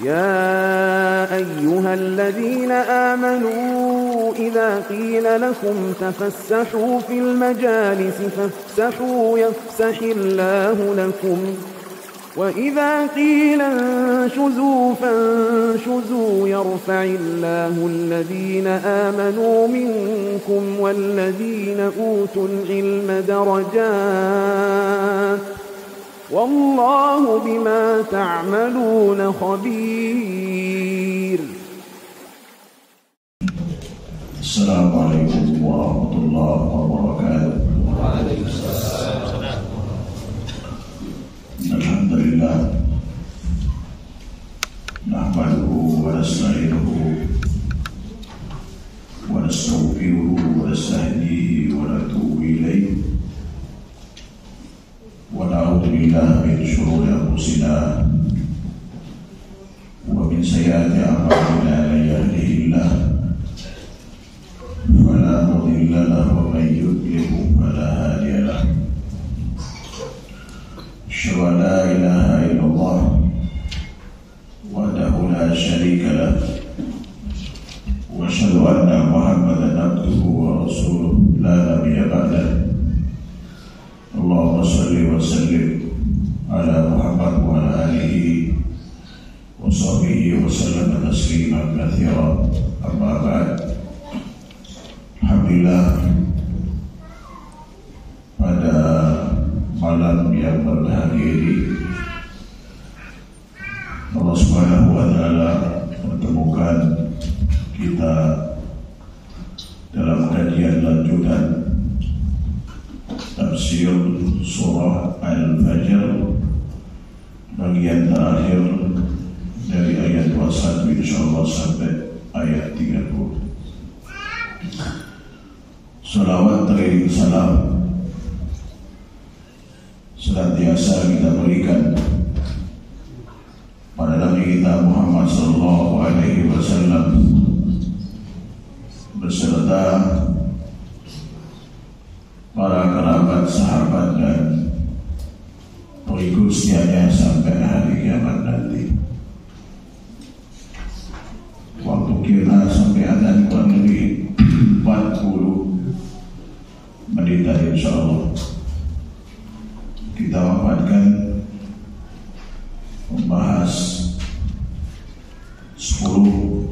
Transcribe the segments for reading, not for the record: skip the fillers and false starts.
يا أيها الذين آمنوا إذا قيل لكم تفسحوا في المجالس فافسحوا يفسح الله لكم وإذا قيل انشزوا فانشزوا يرفع الله الذين آمنوا منكم والذين أوتوا العلم درجات والله بما تعملون خبير. السلام عليكم ورحمة الله وبركاته. وعليكم السلام. الحمد لله نحمده ونستعينه ونستغفره ونستهديه ونتوب إليه ونعوذ بالله من شرور أنفسنا ومن سيئات أعمالنا من يهده الله فلا مضل له ومن يضلل فلا هادي له. أشهد أن لا إله إلا الله وحده لا شريك له وأشهد أن محمدا عبده ورسوله لا نبي بعده. اللهم صل وسلم على محمد وعلى آله وصحبه وسلم تسليما كثيرا. أما بعد، alhamdulillah pada malam yang berbahagia ini Allah Subhanahu wa taala mempertemukan kita dalam kajian lanjutan tafsir surah Al-Fajr bagian terakhir dari ayat 21 insyaallah sampai ayat 30. Salawat teriring salam senantiasa kita berikan pada Nabi kita Muhammad sallallahu alaihi wasallam beserta para kerabat, sahabat dan pengikut setianya sampai hari kiamat nanti. Waktu kita sampai adzan kurang lebih 40 menit insyaallah. Kita wafatkan membahas 10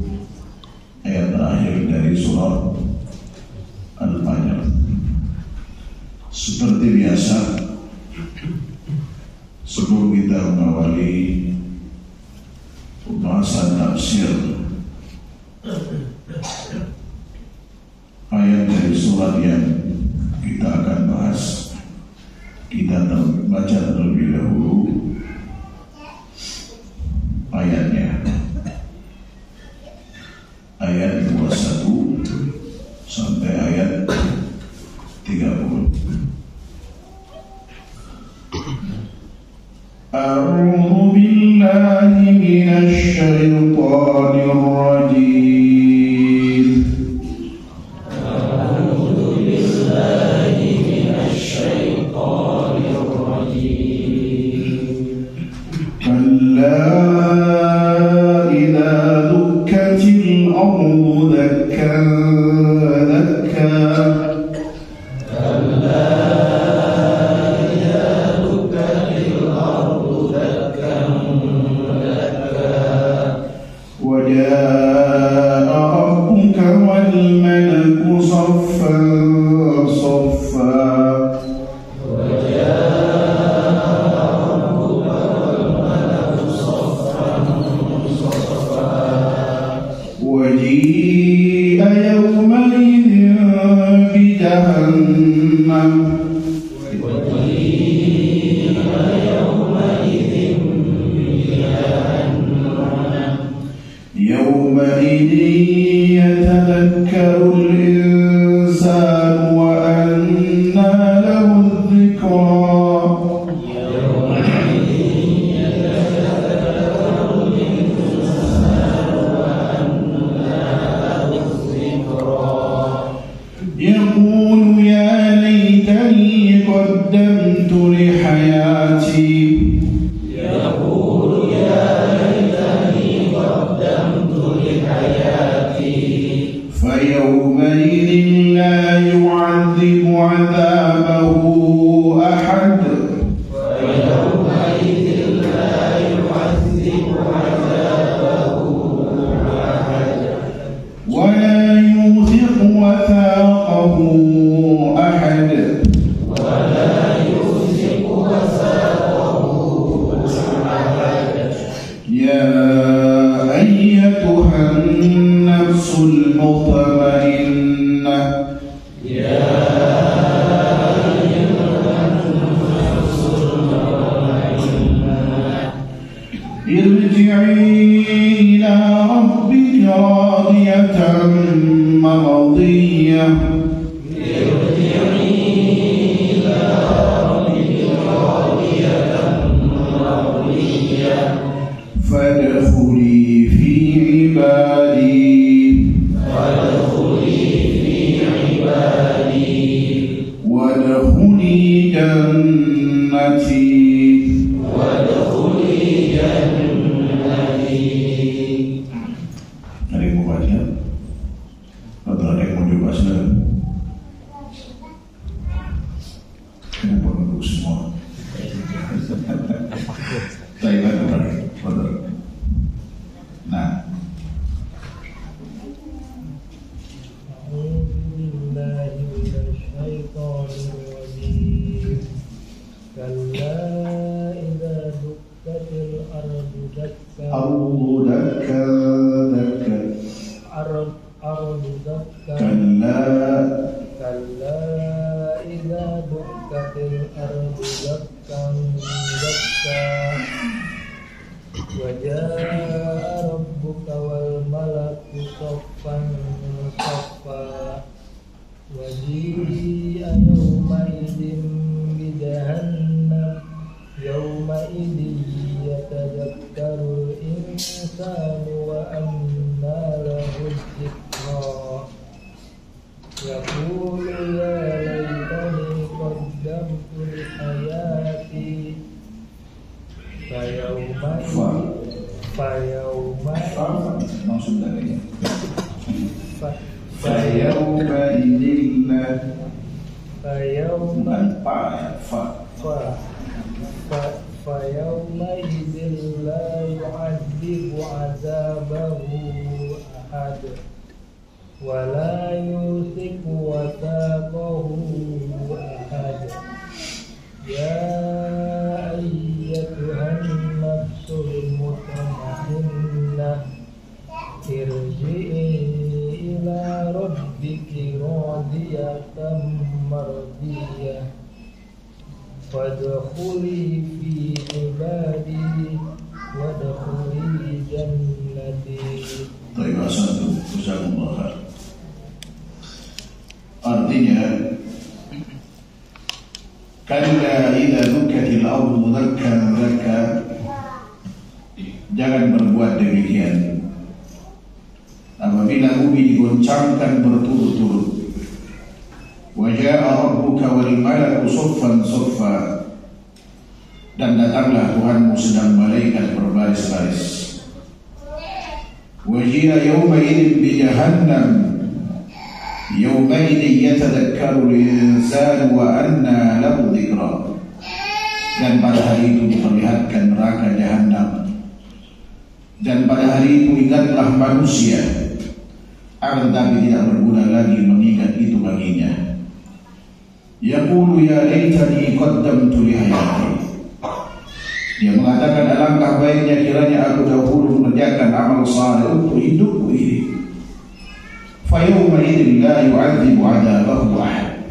ayat terakhir dari surah Al-Fajr. Seperti biasa, sebelum kita mengawali pembahasan tafsir ayat dari surat yang kita akan bahas, kita baca terlebih dahulu ayatnya, ayat 21 sampai ayat 30. A'udzu billahi minasy syaithanir rajim. A'udzu billahi minasy syaithanir rajim. Kalla idza dukkatil ardu dakkan dakka. يومئذ يتذكر الإنسان وأنى له الذكرى يقول يا ليتني قدمت لحياتي يقول يا ليتني أيتها النفس المطمئنة ارجعي إلى ربك راضية مرضية فادخلي في عبادي وادخلي جنتي Ada yang mau baca? Atau ada yang mau coba saudara? Kenapa menurut semua? Saya baca lagi, betul. Nah, وجاء ربك والملك صفا صفا وجيء يومئذ بجهنم يومئذ يتذكر الإنسان وأنى له الذكرى يقول يا ليتني قدمت لحياتي فيومئذ لا يعذب عذابه أحد ولا يوثق وثاقه أحد يا أيتها النفس المطمئنة ارجعي إلى ربك راضية مرضية فادخلي في عبادي وادخلي جنتي. Baik, assalamualaikum warahmatullahi wabarakatuh. Artinya, kalla idza dukkatil ardu dakkan dakka, jangan berbuat demikian apabila bumi digoncangkan berturut-turut. Wa jaa'a rabbuka wal malaku saffan saffa, dan datanglah Tuhanmu sedang malaikat berbaris-baris. Wa ji'a yawma idzin bi jahannam yawmaidin yatadakkaru al-insanu wa anna lahu dzikra, dan pada hari itu diperlihatkan neraka jahanam, dan pada hari itu ingatlah manusia, akan tapi tidak berguna lagi mengingat itu baginya. Yaqulu ya laitani qaddamtu li hayati, dia mengatakan alangkah baiknya kiranya aku dahulu mengerjakan amal saleh untuk hidupku ini. Fayawma idzin la yu'adzibu 'adzabahu ahad,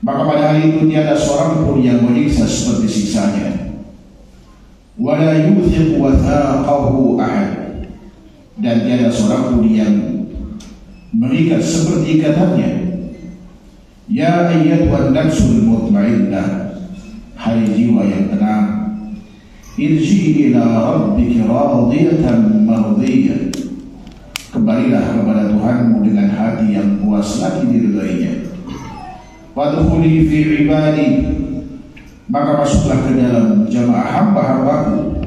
maka pada hari itu tiada seorang pun yang menyiksa seperti siksanya. Wa la yuthiqu wathaqahu ahad, dan tiada seorang pun yang mengikat seperti ikatannya. Ya ayyatuhan nafsul mutmainnah, hai jiwa yang tenang, irji ila rabbika radiyatan mardiyah, kembalilah kepada Tuhanmu dengan hati yang puas lagi diridainya. Wadkhuli fi ibadi, maka masuklah ke dalam jamaah hamba-hambaku.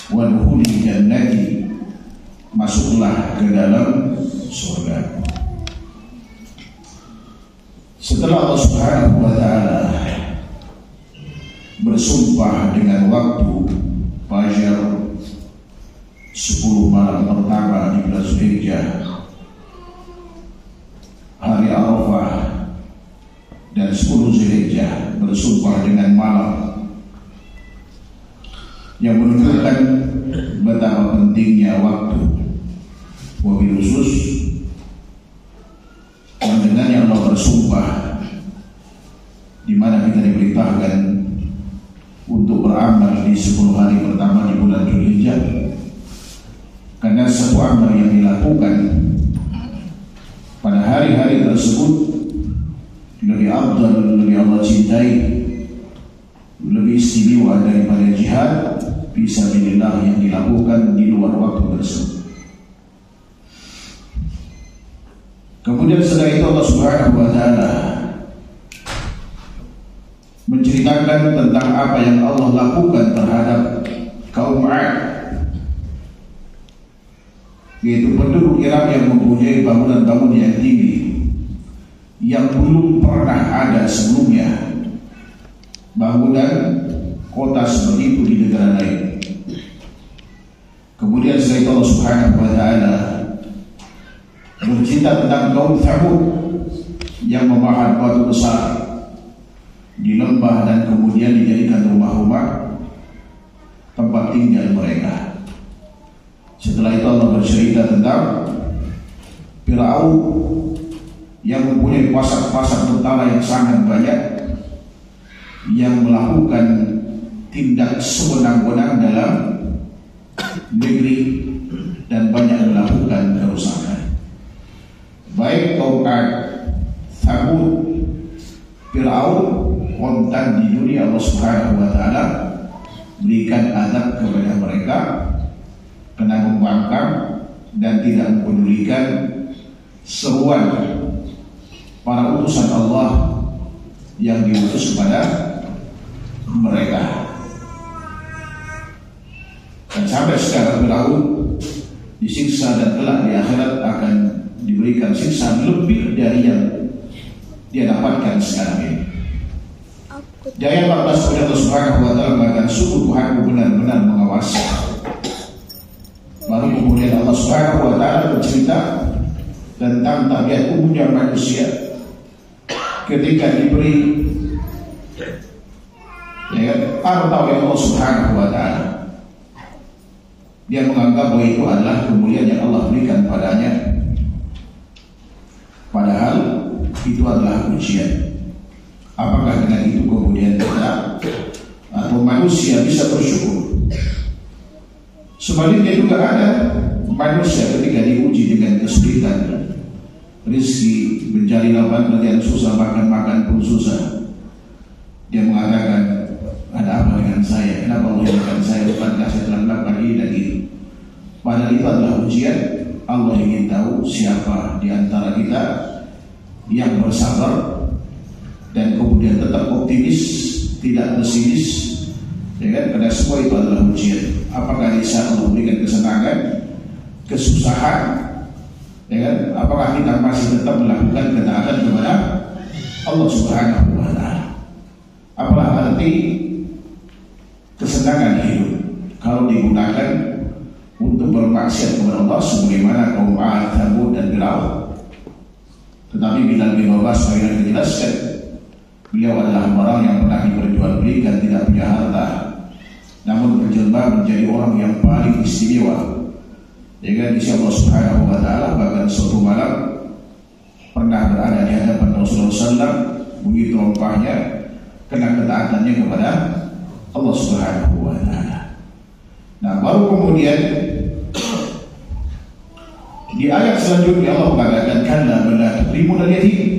Wadkhuli jannati, masuklah ke dalam surga. Setelah Allah Subhanahu wa ta'ala bersumpah dengan waktu fajar 10 malam pertama di bulan Zulhijjah, hari Arafah, dan 10 Zulhijjah bersumpah dengan malam, yang menunjukkan betapa pentingnya waktu. Wabil khusus yang dengannya Allah bersumpah, di mana kita diperintahkan untuk beramal di 10 hari pertama di bulan Dzulhijjah, karena satu amal yang dilakukan pada hari-hari tersebut lebih afdal, lebih Allah cintai, lebih istimewa daripada jihad fisabilillah yang dilakukan di luar waktu tersebut. Kemudian setelah itu Allah Subhanahu wa taala menceritakan tentang apa yang Allah lakukan terhadap kaum 'Ad, yaitu penduduk Irak yang mempunyai bangunan-bangunan yang tinggi yang belum pernah ada sebelumnya, bangunan kota seperti itu di negara lain. Kemudian setelah itu Allah Subhanahu wa taala bercerita tentang kaum Thamud yang memahat batu besar di lembah dan kemudian dijadikan rumah-rumah tempat tinggal mereka. Setelah itu Allah bercerita tentang Fir'aun yang mempunyai pasar-pasar tentara yang sangat banyak, yang melakukan tindak sewenang-wenang dalam negeri dan banyak melakukan kerusakan. Baik kaum 'Ad, Thamud, Fir'aun, kontan di dunia Allah Subhanahu wa taala berikan adab kepada mereka, kena membangkang dan tidak mempedulikan seruan para utusan Allah yang diutus kepada mereka. Dan sampai sekarang Fir'aun disiksa dan kelak di akhirat akan diberikan siksa lebih dari yang dia dapatkan sekarang ini. Di ayat 14 Allah Subhanahu wa taala mengatakan, sungguh Tuhanmu benar-benar mengawasi. Baru kemudian Allah Subhanahu wa taala bercerita tentang tabiat umumnya manusia ketika diberi harta oleh Allah Subhanahu wa taala. Dia menganggap bahwa itu adalah kemuliaan yang Allah berikan padanya, padahal itu adalah ujian. Apakah dengan itu kemudian kita atau manusia bisa bersyukur? Sebaliknya juga ada manusia ketika diuji dengan kesulitan rezeki, mencari lapangan pekerjaan susah, makan pun susah, dia mengatakan, ada apa dengan saya? Kenapa Allah berikan saya? Bukankah saya telah melakukan ini dan itu? Padahal itu adalah ujian. Allah ingin tahu siapa di antara kita yang bersabar dan kemudian tetap optimis, tidak pesimis, ya kan? Karena semua itu adalah ujian. Apakah di saat Allah memberikan kesenangan, kesusahan, ya kan? Apakah kita masih tetap melakukan ketaatan kepada Allah Subhanahu wa taala? Apalah arti kesenangan hidup kalau digunakan untuk bermaksiat kepada Allah sebagaimana kaum 'Ad, Thamud dan Fir'aun? Tetapi bila dibahas sebagai dijelaskan, beliau adalah orang yang pernah diperjualbelikan, tidak punya harta, namun berjelma menjadi orang yang paling istimewa dengan isi Allah Subhanahu wa taala. Bahkan suatu malam pernah berada di hadapan Rasulullah SAW, begitu rompahnya kena ketaatannya kepada Allah Subhanahu wa taala. Nah, baru kemudian di ayat selanjutnya Allah mengatakan, kalla bala tukrimuna al-yatim.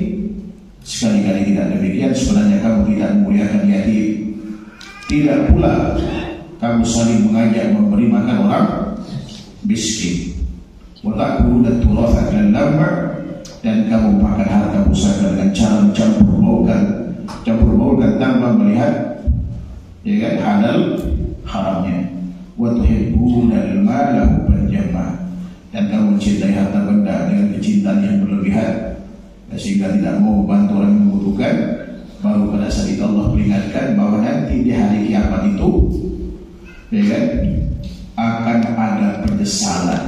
Sekali-kali tidak demikian, sebenarnya kamu tidak memuliakan yatim, tidak pula kamu saling mengajak memberi makan orang miskin. Wa ta'kuluna turatha aklan lamma, dan kamu makan harta pusaka dengan cara campur baurkan tanpa melihat, ya kan, halal haramnya. Wa tuhibbuna al-mala hubban jamma, dan kamu mencintai harta benda dengan kecintaan yang berlebihan, sehingga tidak mau membantu orang yang membutuhkan. Baru pada saat itu Allah peringatkan bahwa nanti di hari kiamat itu, ya kan, akan ada penyesalan.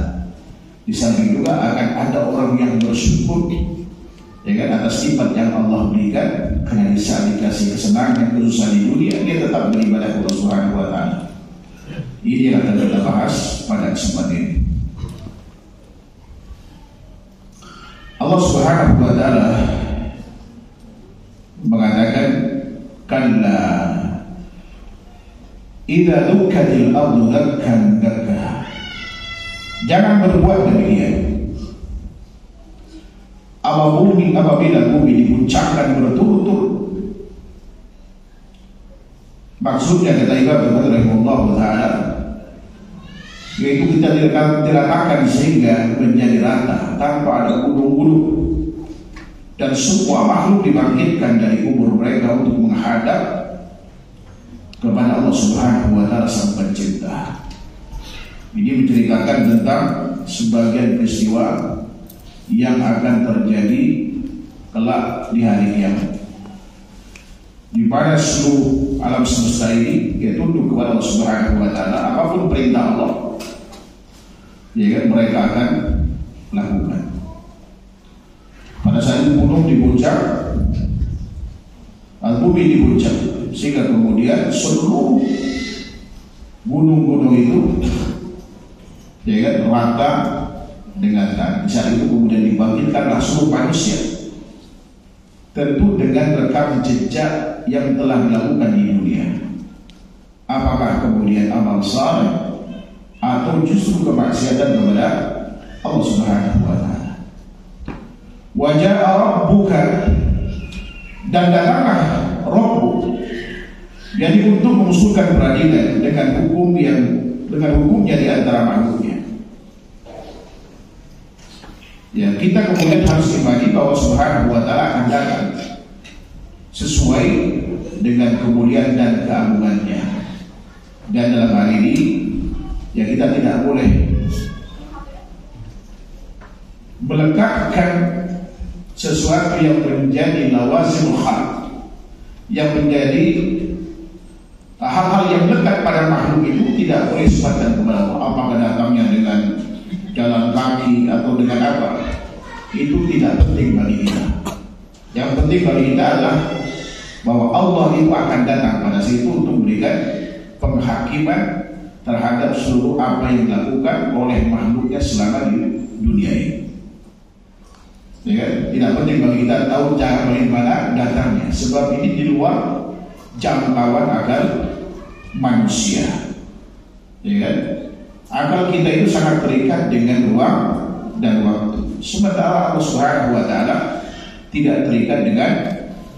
Di samping juga akan ada orang yang bersyukur, ya kan, atas nikmat yang Allah berikan, karena di saat dikasih kesenangan, kesusahan di dunia, dia tetap beribadah kepada Allah Subhanahu wa taala. Ini yang akan kita bahas pada kesempatan ini. Allah Subhanahu wa taala mengatakan, kalla idza dukkatil ardu dakkan dakka. Jangan berbuat demikian. Apabila bumi diguncangkan berturut-turut. Maksudnya kata Imam rahimahullah taala, yaitu kita diratakan sehingga menjadi rata tanpa ada gunung-gunung, dan semua makhluk dibangkitkan dari kubur mereka untuk menghadap kepada Allah Subhanahu wa taala Sang Pencipta. Ini menceritakan tentang sebagian peristiwa yang akan terjadi kelak di hari kiamat, di mana seluruh alam semesta ini tunduk kepada Allah Subhanahu wa taala. Apapun perintah Allah, ya kan, mereka akan lakukan. Pada saat itu gunung diguncang, bumi diguncang, sehingga kemudian seluruh gunung-gunung itu, ya kan, rata dengan tanah. Di saat itu kemudian dibangkitkanlah seluruh manusia, tentu dengan rekam jejak yang telah dilakukan di dunia. Apakah kemudian amal saleh atau justru kemaksiatan kepada Allah Subhanahu wa taala. Wa jaa rabbuka, dan datanglah Rabbuk, jadi untuk mengusulkan peradilan dengan hukumnya di antara makhluknya. Ya, kita kemudian harus imani bahwa Subhanahu wa taala akan datang sesuai dengan kemuliaan dan keagungannya. Dan dalam hal ini, ya, kita tidak boleh melekatkan sesuatu yang menjadi lawazimul khalq, yang menjadi hal-hal yang lekat pada makhluk itu tidak boleh sifatkan kepada Allah. Apakah datangnya dengan jalan kaki atau dengan apa, itu tidak penting bagi kita. Yang penting bagi kita adalah bahwa Allah itu akan datang pada situ untuk memberikan penghakiman terhadap seluruh apa yang dilakukan oleh makhluknya selama di dunia ini. Ya kan? Tidak penting bagi kita tahu cara bagaimana datangnya, sebab ini di luar jangkauan akal manusia. Ya kan? Akal kita itu sangat terikat dengan ruang dan waktu. Sementara Allah Subhanahu wa taala tidak terikat dengan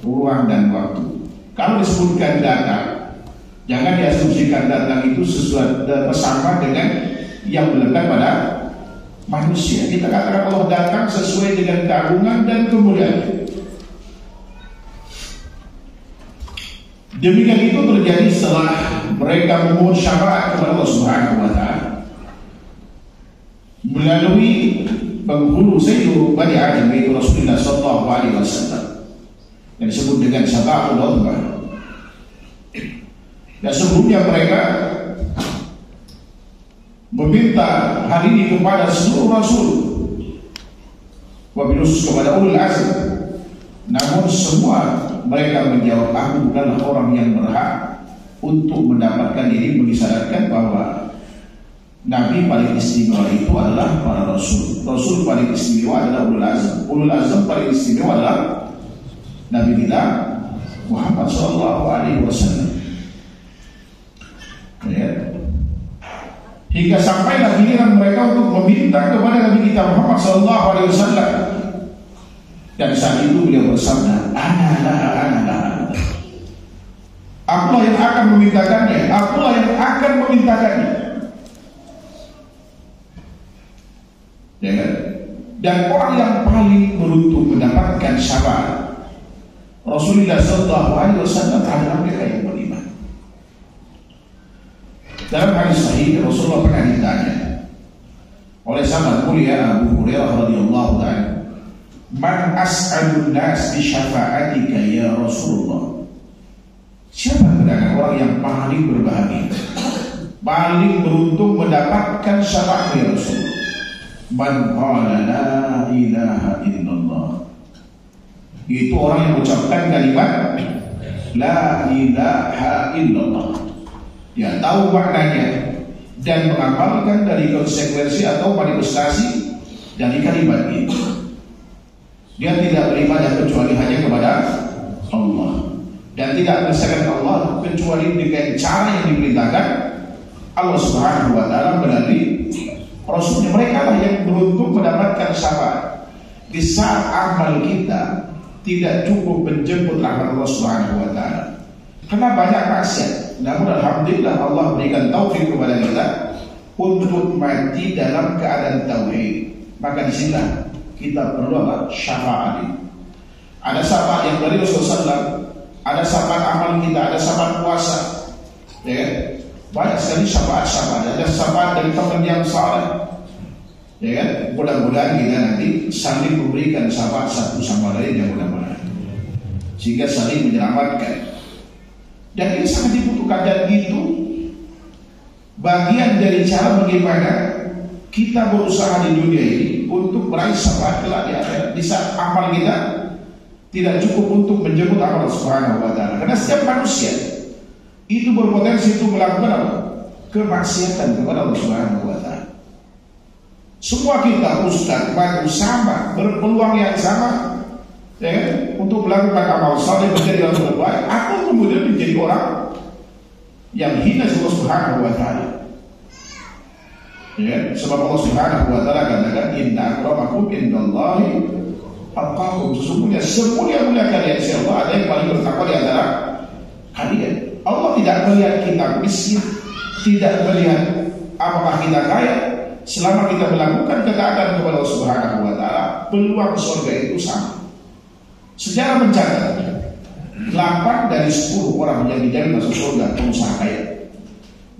ruang dan waktu. Kalau disebutkan datang, jangan diasumsikan datang itu sesuatu sama dengan yang melekat pada manusia. Kita katakan Allah datang sesuai dengan keagungan dan kemuliaan. Demikian itu terjadi setelah mereka memohon syafaat kepada Allah Subhanahu wa taala melalui penghulu Sayyidu Bani Adam, yaitu Rasulullah sallallahu alaihi wasallam, yang disebut dengan syafaatul uzma. Dan sebelumnya mereka meminta hal ini kepada seluruh rasul, wabil khusus kepada ulul azm. Namun semua mereka menjawab, aku bukanlah orang yang berhak untuk mendapatkan ini, mengisyaratkan bahwa Nabi paling istimewa itu adalah para rasul. Rasul paling istimewa adalah ulul azm. Ulul azm paling istimewa adalah Nabi kita Muhammad sallallahu alaihi wasallam. Ya. Hingga sampailah giliran mereka untuk meminta kepada Nabi kita Muhammad sallallahu alaihi wasallam. Dan saat itu beliau bersabda, ana. Akulah yang akan memintakannya, akulah yang akan memintakannya. Ya kan? Dan orang yang paling beruntung mendapatkan syafaat Rasulullah sallallahu alaihi wasallam adalah mereka yang beriman. Dalam hadis sahih, Rasulullah pernah ditanya oleh sahabat mulia Abu Hurairah radhiyallahu ta'ala, man as'alun nas bi syafa'atika ya Rasulullah. Siapa sebenarnya orang yang paling berbahagia, paling beruntung mendapatkan syafaat ya Rasulullah? Man qala la ilaha illallah. Itu orang yang mengucapkan kalimat la ilaha illallah. Dia tahu maknanya, dan mengamalkan dari konsekuensi atau manifestasi dari kalimat itu. Dia tidak beribadah kecuali hanya kepada Allah, dan tidak mengesahkan Allah kecuali dengan cara yang diperintahkan Allah Subhanahu wa taala melalui Rasulnya. Mereka lah yang beruntung mendapatkan syafaat di saat amal kita tidak cukup menjemput rahmat Allah Subhanahu wa taala. Karena banyak maksiat. Namun alhamdulillah Allah berikan taufik kepada kita untuk mati dalam keadaan tauhid. Maka disinilah kita perlu apa? Syafaat. Ada syafaat yang dari Rasulullah SAW, ada syafaat amal kita, ada syafaat puasa, ya kan? Banyak sekali syafaat-syafaat. Ada syafaat dari teman yang saleh, ya kan? Mudah-mudahan kita nanti saling memberikan syafaat satu sama lain, yang mudah-mudahan sehingga saling menyelamatkan. Dan ini sangat dibutuhkan, dan itu bagian dari cara bagaimana kita berusaha di dunia ini untuk meraih syafaat kelak di akhirat. Di saat amal kita tidak cukup untuk menjemput amal Subhanahu wa taala. Karena setiap manusia itu berpotensi untuk melakukan apa? Kemaksiatan kepada Allah Subhanahu wa taala. Semua kita, ustaz, makhluk sama, berpeluang yang sama, ya kan? Untuk melakukan amal saleh, menjadi orang terbaik, atau kemudian menjadi orang yang hina Allah Subhanahu wa taala. Ya, sebab Allah Subhanahu wa taala katakan inna akramakum indallahi atqakum. Sesungguhnya semulia-mulia kalian di sisi Allah ada yang paling bertakwa di antara kalian. Allah tidak melihat kita miskin, tidak melihat apakah kita kaya. Selama kita melakukan ketaatan kepada Allah Subhanahu wa taala, peluang surga itu sama. Sejarah mencatat 8 dari 10 orang yang dijamin masuk surga pengusaha kaya.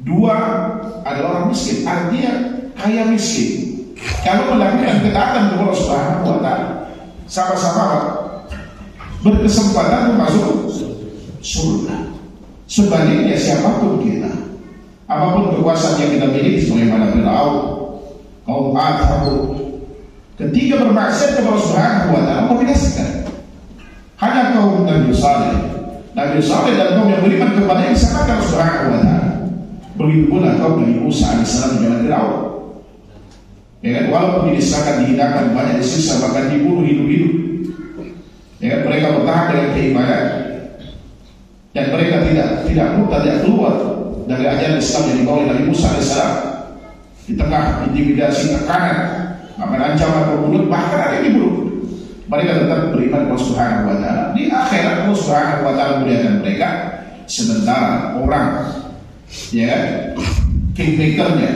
2 adalah orang miskin, artinya kaya miskin. Kalau melakukan ketaatan kepada Allah Subhanahu wa taala, sama-sama berkesempatan masuk surga. Sebaliknya siapapun kita, apapun kekuasaan yang kita miliki, sebagaimana Firaun, kaum Ad, ketika bermaksiat kepada Allah Subhanahu wa taala, membinasakan. Hanya kaum Nabi Saleh dan kaum yang beriman kepada yang sama Allah Subhanahu wa taala. Begitu pula kaum Nabi Musa alaihissalam di zaman Firaun. Ya kan, walaupun dinistakan, dihinakan, banyak disiksa, bahkan dibunuh hidup-hidup. Ya kan, mereka bertahan dengan keimanan. Dan mereka tidak keluar dari ajaran Islam yang dibawa oleh Nabi Musa alaihissalam. Di tengah intimidasi, tekanan, bahkan ancaman pembunuhan, bahkan ada yang dibunuh, mereka tetap beriman kepada Allah Subhanahu wa taala. Di akhirat Allah Subhanahu wa taala muliakan mereka. Sementara orang, ya kan, kingmakernya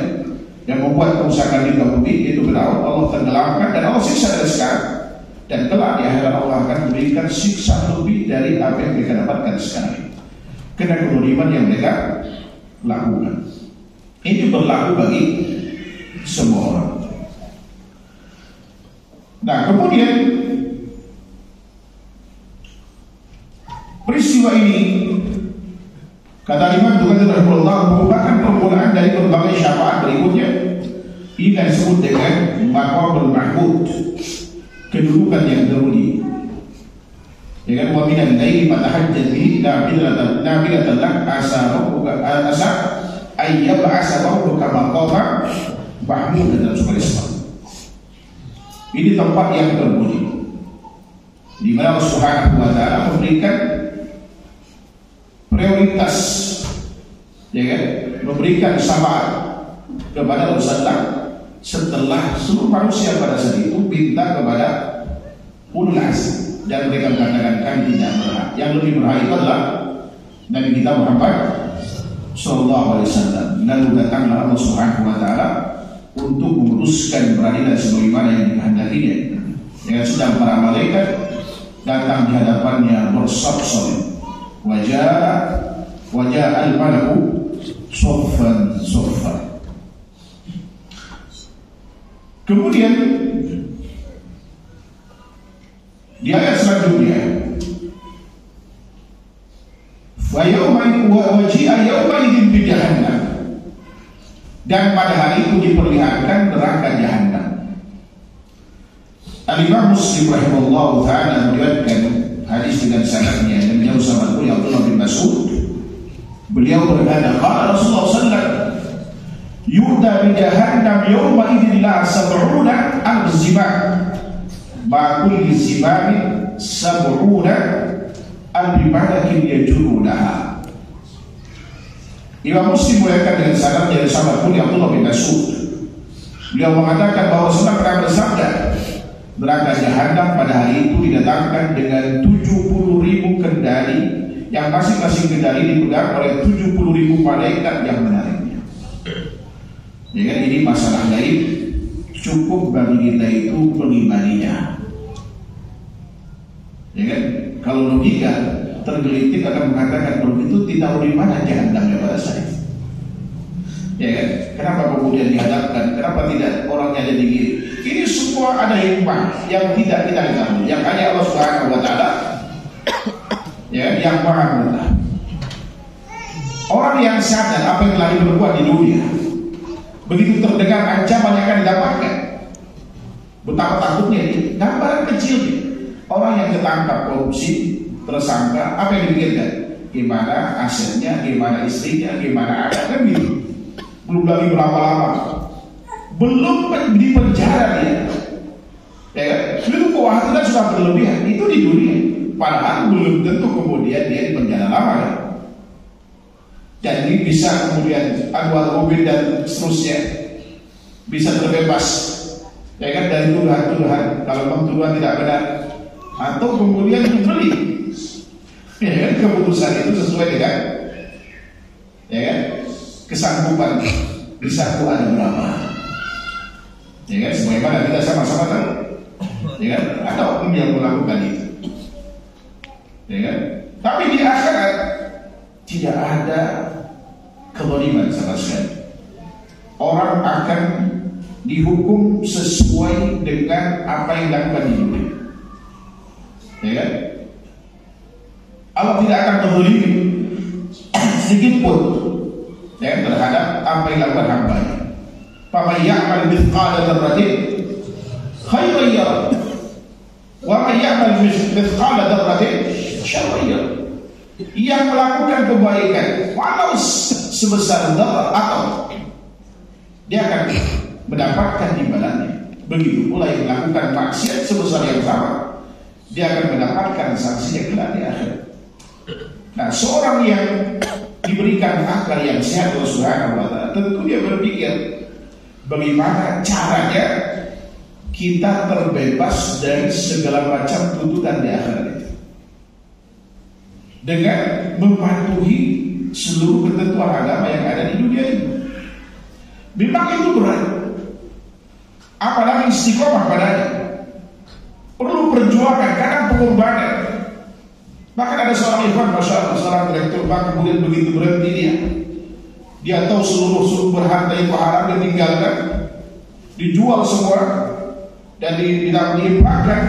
yang membuat kerusakan di bumi itu Firaun, Allah tenggelamkan dan Allah siksa dari sekarang. Dan kelak di akhirat Allah akan memberikan siksa lebih dari apa yang mereka dapatkan sekarang ini, karena kezaliman yang mereka lakukan. Itu berlaku bagi semua orang. Nah, kemudian peristiwa ini, kata Imam Bukhari rahimahullah, merupakan permulaan dari berbagai syafaat berikutnya. Ini yang disebut dengan maqamul mahmud, kedudukan yang terpuji. Dengan wa minal laili fatahajjad bihi nafilatan lak asa ayyab'asa rabbuka maqama mahmud dan sebagainya. Ini tempat yang terpuji, di mana Allah Subhanahu wa taala memberikan prioritas, ya kan, memberikan syafaat kepada Rasulullah setelah seluruh manusia pada saat itu minta kepada ulul azmi, dan mereka mengatakan kami tidak berhak. Yang lebih berhak itu adalah Nabi kita Muhammad sallallahu alaihi wasallam. Lalu datanglah Allah Subhanahu wa taala untuk memutuskan peradilan sebagaimana yang dikehendakinya. Dengan sedang para malaikat datang di hadapannya bersab-sab. Wajah al-malaku soffan. Kemudian di ayat selanjutnya, dan pada hari itu diperlihatkan neraka Jahannam. Al-Imam Muslim rahimahullah ta'ala meriwayatkan hadis dengan sanadnya dan beliau sahabat Abdullah bin Mas'ud. Beliau berkata, qala Rasulullah sallallahu alaihi wasallam, yu'ta bi jahannam yawma idzin la sab'una al-zimam ma kulli zimamin sab'una al-malakin yajurunaha. Imam Muslim meriwayatkan dengan sanad dari sahabat mulia Abdullah bin Mas'ud. Beliau mengatakan bahwa Rasulullah pernah bersabda, neraka jahanam pada hari itu didatangkan dengan 70.000 kendali yang masing-masing kendali dipegang oleh 70.000 malaikat yang menariknya. Ya kan, ini masalah gaib, cukup bagi kita itu mengimaninya. Ya kan, kalau logika tergelitik akan mengatakan begitu tidak tahu di mana jahanamnya pada saya. Ya kan, kenapa kemudian dihadapkan? Kenapa tidak orangnya jadi gini? Ini semua ada hikmah yang tidak kita ketahui, yang hanya Allah Subhanahu wa taala ya yang maha mengetahui. Orang yang sadar apa yang telah diperbuat di dunia, begitu terdengar ancaman yang akan didapatkan, betapa takutnya ini. Gambaran kecil nih, orang yang ketangkap korupsi, tersangka, apa yang dipikirkan? Gimana asetnya, gimana istrinya, gimana anak, kan gitu. Belum lagi berapa lama, belum di penjara dia. Ya kan? Itu kekhawatiran sudah berlebihan. Itu di dunia. Padahal belum tentu kemudian dia di penjara lama kan? Jadi bisa kemudian Anwar Ubin dan seterusnya bisa terbebas, ya kan, dari tuduhan-tuduhan kalau memang tuduhan tidak benar, atau kemudian dibeli, ya kan, keputusan itu sesuai dengan, ya kan, kesanggupan. Bisa tuh ada berapa, ya kan, sebagaimana kita sama-sama tahu, ya kan, ada oknum yang melakukan itu, ya kan. Tapi di akhirat tidak ada kezaliman sama sekali. Orang akan dihukum sesuai dengan apa yang dilakukan di dunia, ya kan. Allah tidak akan menzalimi sedikit pun, ya, terhadap apa yang dilakukan hamba-Nya. Faman ya'mal mithqala dzarratin khairan yarah wa man ya'mal mithqala dzarratin syarran yarah. Yang melakukan kebaikan walau sebesar dzarrah atau dia akan mendapatkan imbalannya. Begitu pula yang melakukan maksiat sebesar yang sama, dia akan mendapatkan sanksinya kelak di akhirat. Nah, seorang yang diberikan akal yang sehat oleh Subhanahu wa ta'ala, tentu dia berpikir bagaimana caranya kita terbebas dari segala macam tuntutan di akhirat itu dengan mematuhi seluruh ketentuan agama yang ada di dunia ini. Memang itu berat, apalagi istiqomah padanya, perlu perjuangan, kadang pengorbanan. Bahkan ada seorang ikhwan, masya Allah, seorang direktur bank, kemudian begitu berhenti dia tahu seluruh sumber harta itu haram, dia tinggalkan, dijual semua dan diinfakkan,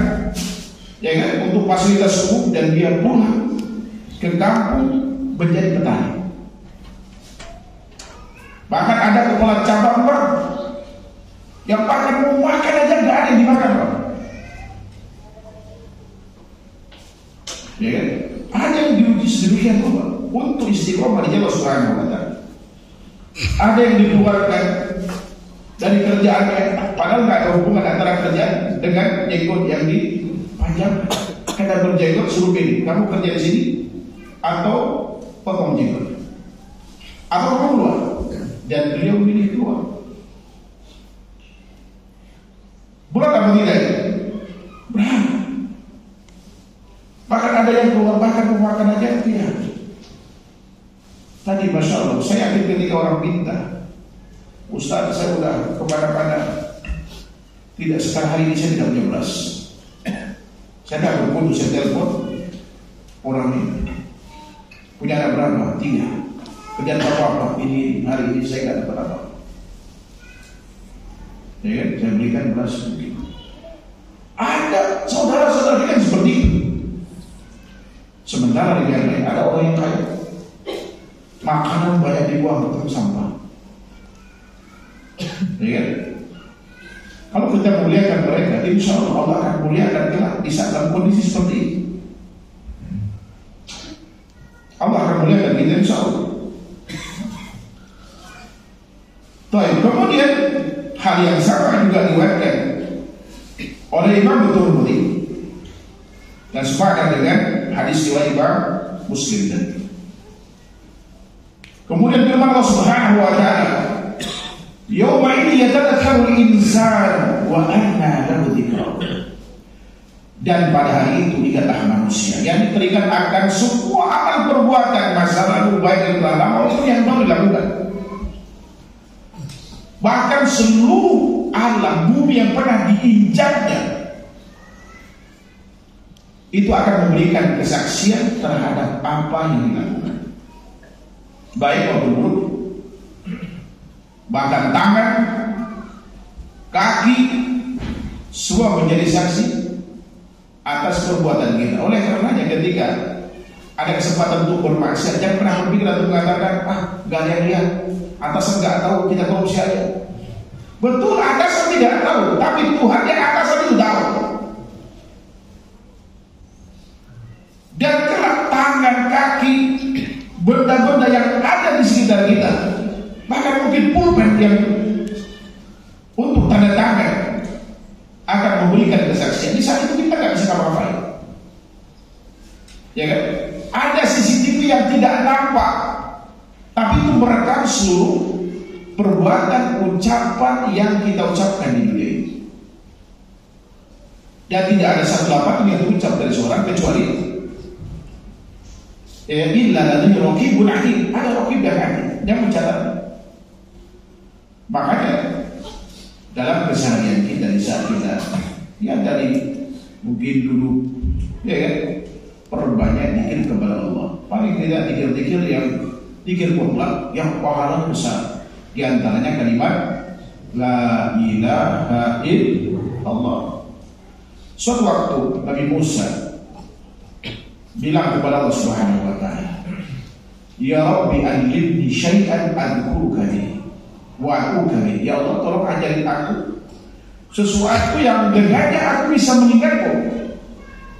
ya kan, untuk fasilitas umum, dan dia pulang ke kampung menjadi petani. Bahkan ada kepala cabang bank yang bahkan mau makan aja nggak ada yang dimakan, Pak. Ya kan? Ada yang diuji sedemikian rupa untuk istiqomah di jalan Subhanahu wa ta'ala. Ada yang dikeluarkan dari kerjaannya, padahal nggak ada hubungan antara kerjaan dengan jenggot yang dipanjang. Karena berjenggot suruh pilih, kamu kerja di sini atau potong jenggot, atau kamu keluar. Dan beliau pilih keluar. Berat apa tidak? Berat. Bahkan ada yang keluar, bahkan mau makan aja tidak. Tadi masya Allah, saya yakin ketika orang minta, Ustaz, saya udah kemana-mana, tidak, sekarang hari ini saya tidak punya beras. Saya tidak berputus, saya telepon orang ini, punya anak berapa? 3. Kerjaan apa? Ini hari ini saya tidak dapat apa. Ya kan? Saya berikan beras mungkin. Ada saudara-saudara kita yang seperti itu. Sementara di daerah lain ada orang yang kaya, makanan banyak dibuang ke sampah. Ya kan? Kalau kita muliakan mereka, insya Allah Allah akan muliakan kelak di saat dalam kondisi seperti ini. Allah akan muliakan kita, insya Allah. Baik, Hal yang sama juga diriwayatkan oleh Imam At-Tirmidzi dan sepakat dengan hadis riwayat Imam Muslim tadi. Kemudian firman Allah Subhanahu wa taala, "Yauma idzi yatadhakkaru al-insan wa anna lahu dzikra." Dan pada hari itu ingatlah manusia, yang teringat akan semua amal perbuatan masa lalu baik yang telah lama maupun yang baru dilakukan. Bahkan seluruh alam bumi yang pernah diinjaknya itu akan memberikan kesaksian terhadap apa yang dilakukan, baik maupun buruk. Bahkan tangan, kaki, semua menjadi saksi atas perbuatan kita. Oleh karenanya ketika ada kesempatan untuk bermaksiat, jangan pernah berpikir atau mengatakan, gak ada yang lihat, atasan gak tahu kita korupsi aja. Betul, atasan tidak tahu, tapi Tuhan yang atasan itu tahu. Dan kelak tangan, kaki, benda-benda yang ada di sekitar kita, bahkan mungkin pulpen yang untuk tanda tangan akan memberikan kesaksian. Di saat itu kita nggak bisa apa-apain, ya kan? Ada CCTV yang tidak nampak, tapi itu merekam seluruh perbuatan, ucapan yang kita ucapkan di dunia ini. Dan tidak ada satu lapan yang terucap dari seorang kecuali illa ladzi raqibun atid. Ada raqib dan atid yang mencatat. Makanya dalam keseharian kita di saat kita dari mungkin dulu, ya kan, perbanyak zikir kepada Allah. Paling tidak zikir-zikir yang zikir mutlak yang pahala besar. Di antaranya kalimat la ilaha illallah. Suatu waktu Nabi Musa bilang kepada Allah Subhanahu wa taala, "Ya Rabbi allimni syai'an adhkuruka bihi wa atuka bihi." Ya Allah, tolong ajarin aku sesuatu yang dengannya aku bisa mengingatmu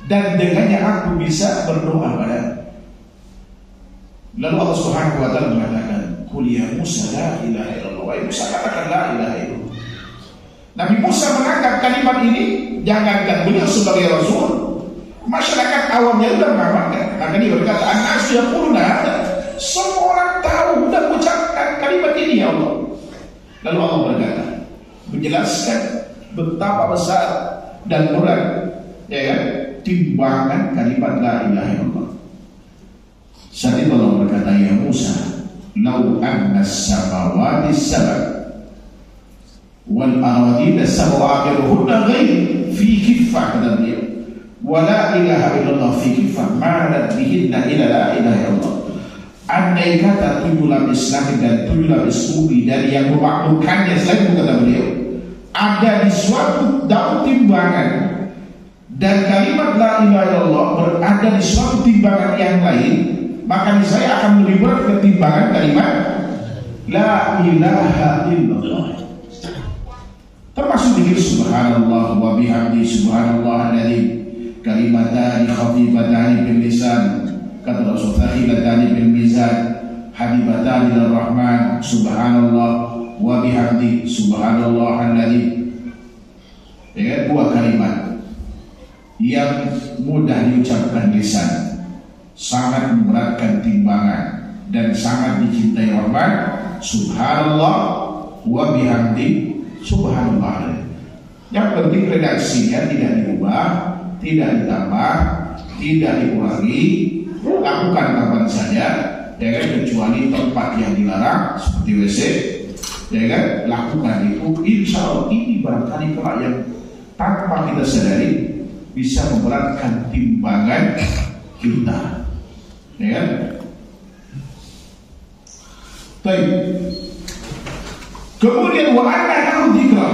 dan dengannya aku bisa berdoa padamu. Lalu Allah Subhanahu wa taala mengatakan, "Qul ya Musa la ilaha illallah." Wahai Musa, katakan la ilaha illallah. Nabi Musa menganggap kalimat ini, jangankan beliau sebagai rasul, masyarakat awamnya sudah mengamalkan. Maka dia berkata, "An-nas yaquluna hadza." Semua orang tahu sudah mengucapkan kalimat ini, ya Allah. Lalu Allah berkata, menjelaskan betapa besar dan berat, ya kan, timbangan kalimat la ilaha illallah. Saat itu Allah berkata, "Ya Musa, lau anna as-samawati as-sab'a wal aradina as-sab'a akhiruhunna ghaib fi kiffah," kata dia, "wa la ilaha illallah fi kiffah ma'alat bihinna ila la ilaha illallah." Andai kata 7 lapis langit dan 7 lapis bumi dari yang memakmurkannya selain, kata beliau, ada di suatu daun timbangan, dan kalimat la ilaha illallah berada di suatu timbangan yang lain, maka saya akan lebih berat ketimbangan kalimat la ilaha illallah. Termasuk dikir subhanallah wa bihamdi subhanallah alladzi kalimatani khafifatani bil lisan, kata Rasulullah, thaqilatani bil mizan habibatani lir rahman, subhanallah wa bihamdi subhanallah alladzi. Ya, 2 kalimat yang mudah diucapkan lisan, sangat memberatkan timbangan dan sangat dicintai Rahman, subhanallah wa bihamdi subhanallah. Yang penting redaksinya tidak diubah, tidak ditambah, tidak dikurangi, lakukan kapan saja, ya kan, kecuali tempat yang dilarang seperti WC, ya kan, lakukan itu. Insya Allah ini barangkali kelak yang tanpa kita sadari bisa memberatkan timbangan kita, ya kan? Baik. Kemudian wa anna lahu dzikra.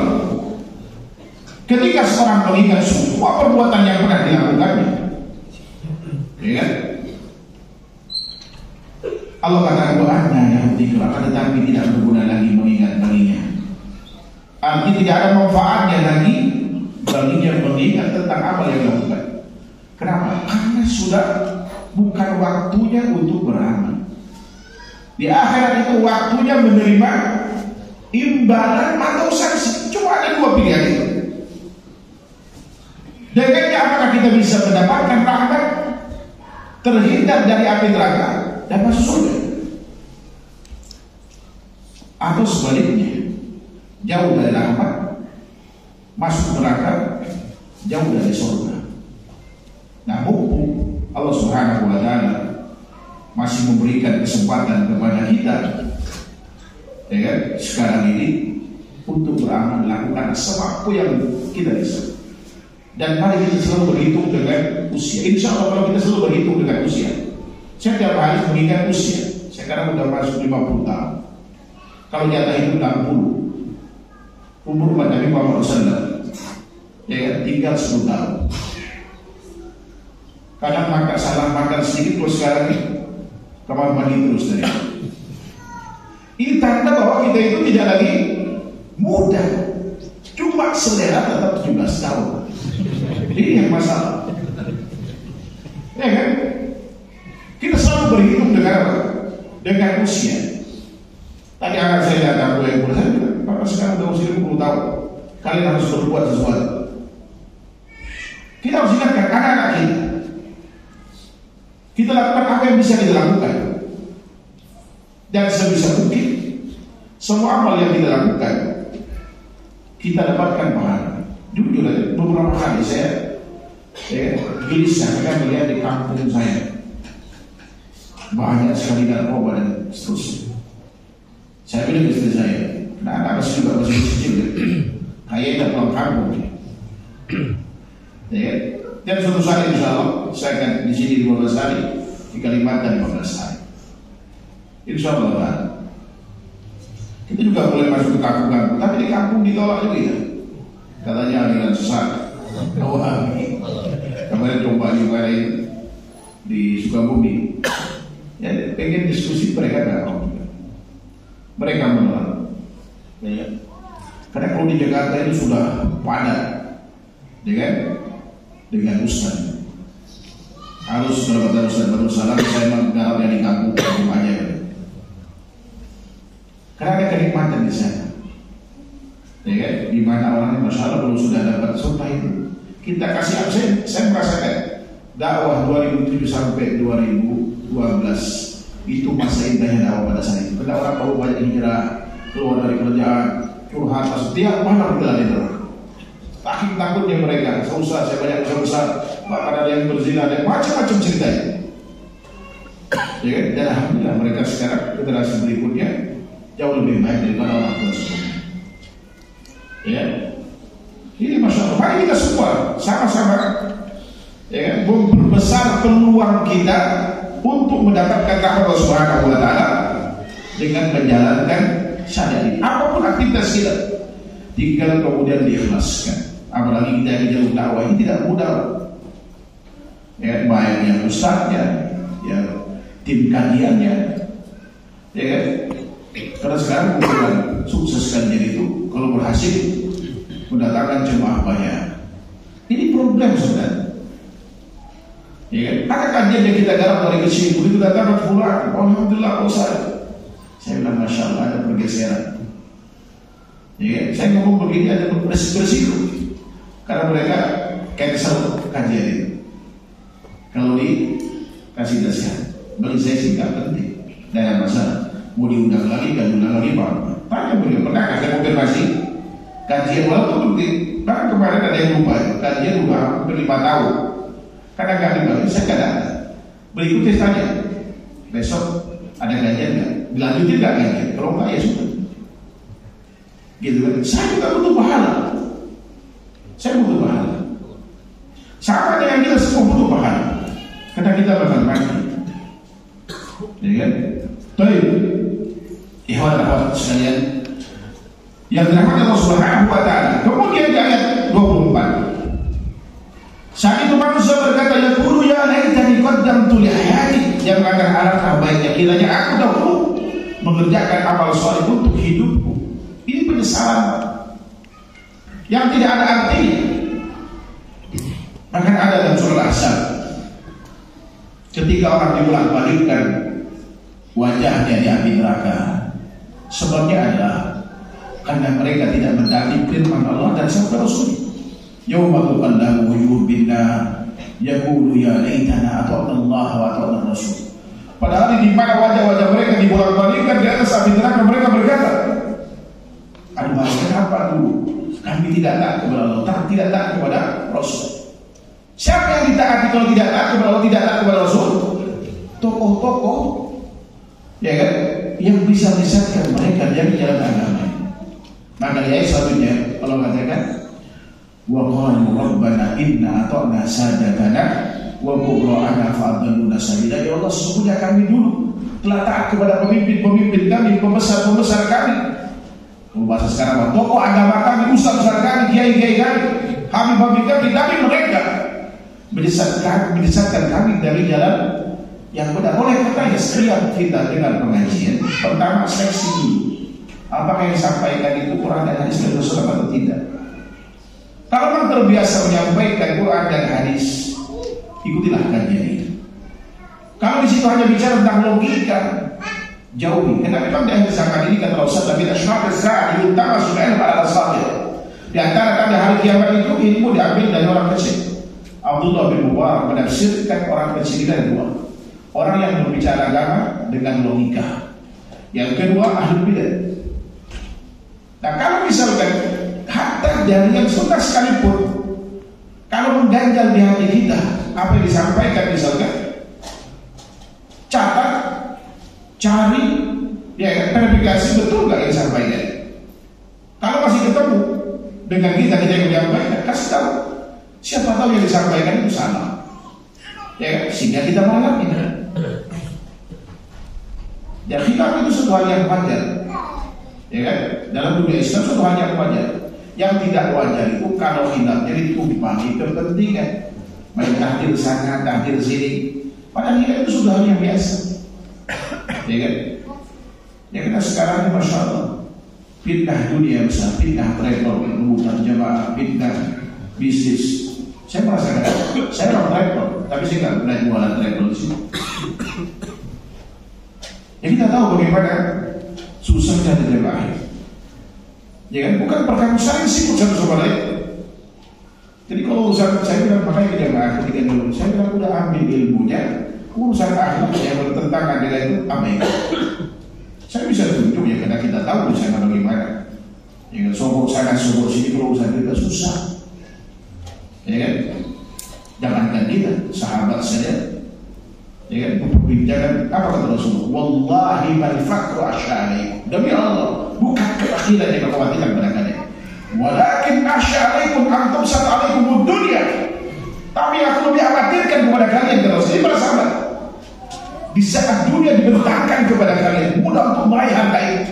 Ketika seorang mengingat semua perbuatan yang pernah dilakukannya, ya kan? Allah katakan wa anna lahu dzikra, tetapi tidak berguna lagi mengingat-mengingat. Artinya tidak ada manfaatnya lagi baginya mengingat tentang apa yang dilakukan. Kenapa? Karena sudah bukan waktunya untuk beramal. Di akhirat itu waktunya menerima imbalan atau sanksi. pilihan itu. Dengannya apakah kita bisa mendapatkan rahmat, terhindar dari api neraka dan masuk surga? Atau sebaliknya, jauh dari rahmat, masuk neraka, jauh dari surga. Nah, mumpung Allah Subhanahu wa Ta'ala masih memberikan kesempatan kepada kita, ya kan, sekarang ini untuk beramal, lakukan semampu yang kita bisa. Dan mari kita selalu berhitung dengan usia. Insya Allah kalau kita selalu berhitung dengan usia, saya tiap hari mengingat usia. Sekarang sudah masuk 50 tahun. Kalau jatah itu 60, umur Nabi Muhammad SAW, ya kan, tinggal 10 tahun. Kadang makan salah makan sedikit, terus sekarang ini kamar mandi terus tadi. Ini tanda bahwa kita itu tidak lagi muda, cuma selera tetap 17 tahun. Ini yang masalah, ya kan? Kita selalu berhitung dengan apa? Dengan usia. Tadi anak saya datang mulai muda, saya bilang, Bapak sekarang udah usia 50 tahun, kalian harus berbuat sesuatu. Kita harus ingatkan anak-anak kita. Kita lakukan apa yang bisa kita lakukan, dan sebisa mungkin semua amal yang kita lakukan kita dapatkan pahala. Jujur aja, beberapa kali saya gelisah karena melihat di kampung saya banyak sekali narkoba dan seterusnya. Saya bilang istri saya, nah anak juga masih kecil, kayaknya pulang kampung. Ya, dan suatu saat insya Allah saya akan di sini 15 hari, di Kalimantan 15 hari. Insya Allah kan. Kita juga boleh masuk ke kampung-kampung, tapi di kampung ditolak juga ya. Katanya aliran sesat. Kemarin coba dimarahin di Sukabumi. Ya, pengen diskusi mereka nggak mau. Mereka menolak. Ya. Karena kalau di Jakarta itu sudah padat, dengan ustaz. Harus berbeda ustaz baru salam. Saya menggarapnya di kampung aja. Karena ada kenikmatan di sana. Ya kan? Di mana orangnya masalah kalau sudah dapat surga itu kita kasih apa? Saya merasakan dakwah 2007 sampai 2012 itu masa indahnya dakwah pada saat itu. Karena orang baru banyak hijrah, keluar dari kerjaan, curhat, setiap malam kita ada doa. Saking takutnya mereka, susah, saya banyak dosa besar, bahkan ada yang berzina dan macam-macam ceritanya. Ya kan? Dan alhamdulillah mereka sekarang generasi berikutnya jauh lebih baik daripada orang tua sebelumnya. Ya, ini masalah. Mari kita semua sama-sama, ya, memperbesar peluang kita untuk mendapatkan rahmat Allah Subhanahu wa Ta'ala dengan menjalankan syariat. Apapun aktivitas kita, tinggal kemudian diikhlaskan. Apalagi kita di jalur dakwah ini tidak mudah. Ya, baik yang ustaznya, ya, tim kajiannya, ya kan? Karena sekarang bukan sukses kajian itu kalau berhasil mendatangkan jemaah banyak. Ini problem sebenarnya. Ya kan? Ada kajian yang kita garap dari kecil, begitu datang ke pulang, alhamdulillah Ustaz. Saya bilang masya Allah ada pergeseran. Ya kan? Saya ngomong begini ada bersih-bersih. Karena mereka cancel kajian itu. Kalau dikasih nasihat, bagi saya sih nggak penting, tidak ada masalah. Mau diundang lagi, dan diundang lagi Pak. Tanya beliau, pernah saya konfirmasi kajian walaupun penting. Bahkan kemarin ada yang lupa, kajian udah hampir 5 tahun. Karena nggak dibagi, saya nggak ada. Berikutnya tanya, besok ada kajian nggak? Dilanjutin nggak kajian? Kalau nggak ya sudah. Gitu kan? Saya juga butuh pahala. Saya butuh pahala. Sama dengan kita semua butuh pahala. Karena kita bakal mati. Ya kan? Baik. Ikhwan akhwat sekalian yang dirahmati Allah Subhanahu wa Ta'ala. Kemudian di ayat 24, saat itu manusia berkata, ya guru ya laitani qaddamtu li hayati, yang akan alangkah baiknya kiranya aku dahulu mengerjakan amal saleh untuk hidupku. Ini penyesalan yang tidak ada artinya. Bahkan ada dalam surah Al-Ahzab, ketika orang dibolak-balikkan wajahnya di api neraka, sebabnya adalah karena mereka tidak mentaati firman Allah dan sabda Rasul. Yauma tuqallabu wujuhum bin-nar yaqulu ya laitana ata'na Allah wa ata'na Rasul. Pada hari di mana wajah-wajah mereka dibolak-balikkan di atas api neraka, mereka berkata, aduh, kenapa dulu kami tidak taat kepada Allah, tidak taat kepada Rasul. Siapa yang ditaati kalau tidak taat kepada Allah, tidak taat kepada Rasul? Tokoh-tokoh, ya kan, yang bisa menyesatkan mereka dari jalan agama. Maka di ayat selanjutnya Allah katakan, wa qalu rabbana inna ata'na sadatana wa kubra'ana fa'adalluna sabila. Ya Allah, sesungguhnya kami dulu telah taat kepada pemimpin-pemimpin kami, pembesar-pembesar kami. Bahasa sekarang, tokoh agama kami, ustaz-ustaz kami, kiai-kiai kami, habib-habib kami, tapi mereka menyesatkan kami dari jalan yang benar. Oleh karena setiap kita dengan pengajian, pertama seleksi dulu, apakah yang disampaikan itu Quran dan hadis dari Rasul atau tidak. Kalau memang terbiasa menyampaikan Quran dan hadis, ikutilah kajian itu. Kalau di situ hanya bicara tentang logika, jauhi. Karena memang di akhir zaman ini kata Rasulullah, "Min asyraqis sa'a yutamasu al-ilmu 'ala as-saghir." Di antara tanda hari kiamat itu ilmu diambil dari orang kecil. Abdullah bin Mubarak menafsirkan orang kecil itu ada dua. Orang yang berbicara agama dengan logika. Yang kedua ahli bidah. Nah, kalau misalkan hatta dari yang sunnah sekalipun, kalau mengganjal di hati kita apa yang disampaikan, misalkan catat, cari, ya verifikasi betul nggak yang disampaikan. Kalau masih ketemu dengan kita yang menyampaikan, kasih tahu. Siapa tahu yang disampaikan itu salah, ya sehingga kita mengalami. Ya khilaf itu suatu hal yang wajar, ya kan? Dalam dunia Islam suatu hal yang wajar. Yang tidak wajar itu kalau khilaf jadi dipahami kepentingan, baik tahdir sana, tahdir sini. Padahal khilaf itu sudah hal yang biasa, ya kan? Ya kita sekarang ini masya Allah, fitnah dunia besar, fitnah travel, membuka jamaah, fitnah bisnis. Saya merasakan, saya orang travel, tapi saya nggak pernah jualan travel di sini. Ya kita tahu bagaimana susahnya di akhir. Ya kan, bukan perkara saling sibuk satu sama lain. Jadi kalau urusan saya bilang, makanya kita ketika dulu saya bilang udah ambil ilmunya, urusan akhlak yang bertentangan dengan itu abaikan. Saya bisa tunjuk ya karena kita tahu di sana bagaimana. Ya kan, sumur sana sumur sini kalau urusan kita susah. Ya kan, jangankan kita, sahabat saja. Ya kan, perbincangan apa kata Rasulullah? Wallahi mal fakru asy'alaikum. Demi Allah, bukan keakhiran yang kekhawatiran pada kalian. Walakin asy'alaikum antum sat'alaikum dunya. Tapi aku lebih khawatirkan kepada kalian terus. Ini para sahabat. Di saat dunia dibentangkan kepada kalian, mudah untuk meraih harta itu.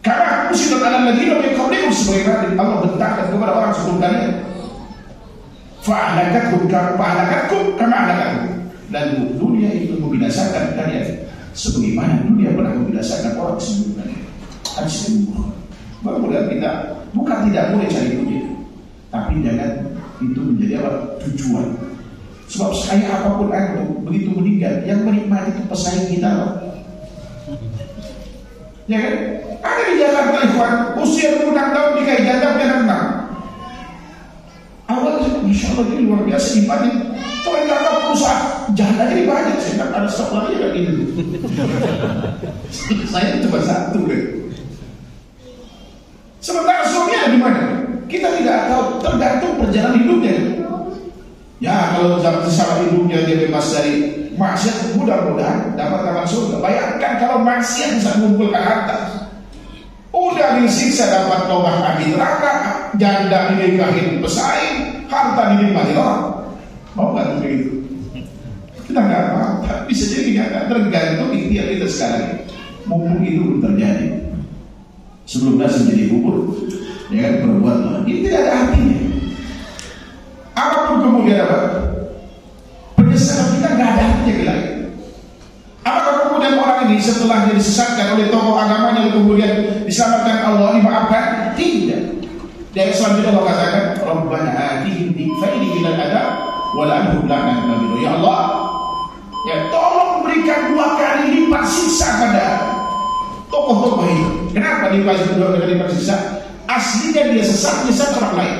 Karena usirat ala ladina min qablikum, sebagaimana Allah bentangkan kepada orang sebelum kalian. Fa'alakatkum kama alakatkum. Dan dunia itu membinasakan kalian sebagaimana dunia pernah membinasakan orang sebelum kalian. Hadis Bukhari. Mudah-mudahan kita bukan tidak boleh cari dunia, tapi jangan itu menjadi apa? Tujuan. Sebab saya apapun aku begitu meninggal, yang menikmati itu pesaing kita loh. Ya kan? Ada di Jakarta ikhwan, usia 6 tahun nikahi janda punya anak. Awalnya insya Allah ini luar biasa ibadah. Ternyata perusahaan janda jadi banyak. Saya tak ada stok lagi kayak gitu. Saya cuma satu deh. Sementara suaminya di mana? Kita tidak tahu, tergantung perjalanan hidupnya. Ya kalau zaman hidupnya dia bebas dari maksiat, mudah-mudahan dapat taman surga. Bayangkan kalau maksiat bisa mengumpulkan harta. Udah disiksa dapat tobat api neraka, janda dinikahin pesaing, harta dinikmati orang. Mau nggak begitu? Kita nggak mau. Bisa jadi nggak tergantung ikhtiar kita sekarang. Mumpung itu belum terjadi. Sebelum nasi menjadi bubur, ya kan berbuatlah. Ini tidak ada artinya. Apapun kemudian apa? Penyesalan kita nggak ada artinya lagi. Apakah kemudian orang ini setelah dia disesatkan oleh tokoh agamanya lalu kemudian diselamatkan Allah dimaafkan? Tidak. Dari selanjutnya Allah katakan, Rabbana atihim difaidi ilal adab walanhum la'nan kabira. Ya Allah, ya tolong berikan 2 kali lipat siksa pada tokoh-tokoh ini. Kenapa dikasih 2 kali lipat siksa? aslinya dia sesat orang lain.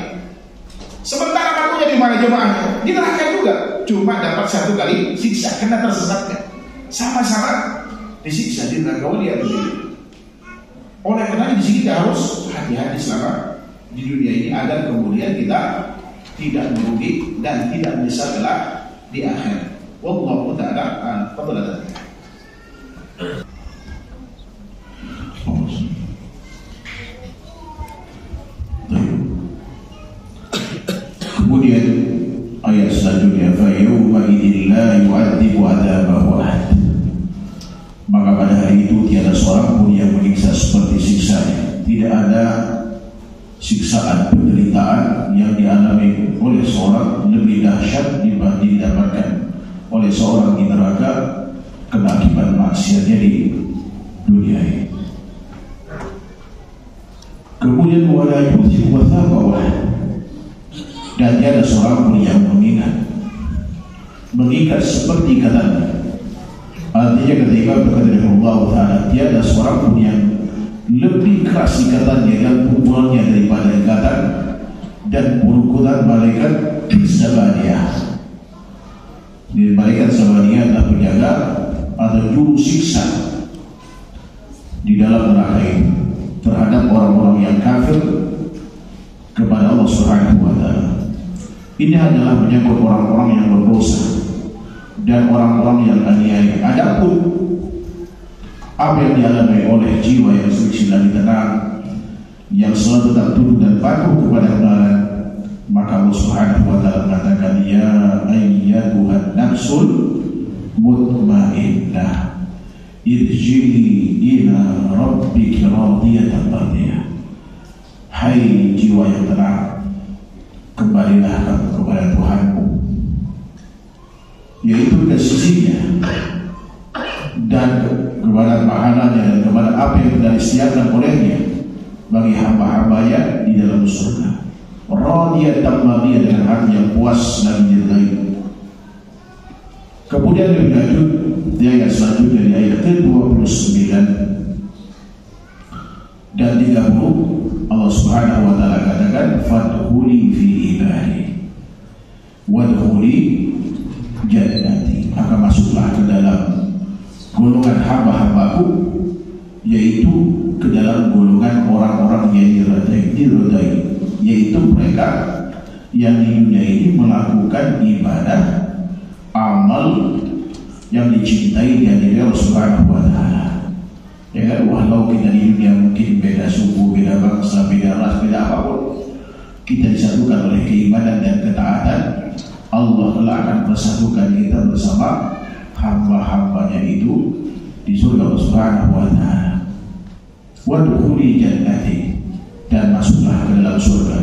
Sementara kamunya di mana jemaahnya? Di neraka juga, cuma dapat 1 kali siksa karena tersesatnya. Sama-sama disiksa di neraka dia begitu. Oleh karena di sini kita harus hati-hati selama di dunia ini agar kemudian kita tidak merugi dan tidak menyesal kelak di akhir. Wallahu ta'ala a'lam. Kemudian ayat selanjutnya, fa yawma idzin la yu'adzibu 'adzabahu ahad. Maka pada hari itu tiada seorang pun yang menyiksa seperti siksanya. Tidak ada siksaan penderitaan yang dialami oleh seorang lebih dahsyat dibanding didapatkan oleh seorang di neraka kena akibat maksiatnya di dunia ini. Kemudian wala yuzibu wathaqahu, dan tiada seorang pun yang mengikat seperti katanya. Artinya ketika berkata Allah Ta'ala, tiada seorang pun yang lebih keras ikatannya dan pukulannya daripada ikatan dan pukulan malaikat Zabaniyah. Di malaikat Zabaniyah adalah penjaga atau juru siksa di dalam neraka ini terhadap orang-orang yang kafir kepada Allah Subhanahu wa Ta'ala. Ini adalah menyangkut orang-orang yang berdosa dan orang-orang yang aniaya. Adapun apa yang dialami oleh jiwa yang suci dan tenang, yang selalu tetap tunduk dan patuh kepada kebenaran, maka Allah Subhanahu wa Ta'ala mengatakan, ya ayyatuhan nafsul mutmainnah irji'i ila rabbiki radiyatan mardiyah. Hai jiwa yang tenang, kembalilah kamu kepada Tuhanmu, yaitu ke sisinya dan kepada pahalanya dan kepada apa yang telah disediakan olehnya bagi hamba-hambanya di dalam surga. Radiyatan mardiyah, dengan hati yang puas dan diridai. Kemudian lebih lanjut di ayat selanjutnya, di ayat ke-29 dan 30, Allah Subhanahu wa Ta'ala katakan, fadkhuli fi ibadi wadkhuli jannati, maka masuklah ke dalam golongan hamba-hambaku, yaitu ke dalam golongan orang-orang yang diridai, yaitu mereka yang di dunia ini melakukan ibadah amal yang dicintai dari Allah Subhanahu wa Ta'ala. Ya kan, walau kita di dunia mungkin beda suku, beda bangsa, beda ras, beda apapun, kita disatukan oleh keimanan dan ketaatan, Allah telah akan persatukan kita bersama hamba-hambanya itu di surga Allah Subhanahu wa Ta'ala. Wadkhuli jannati, dan masuklah ke dalam surga.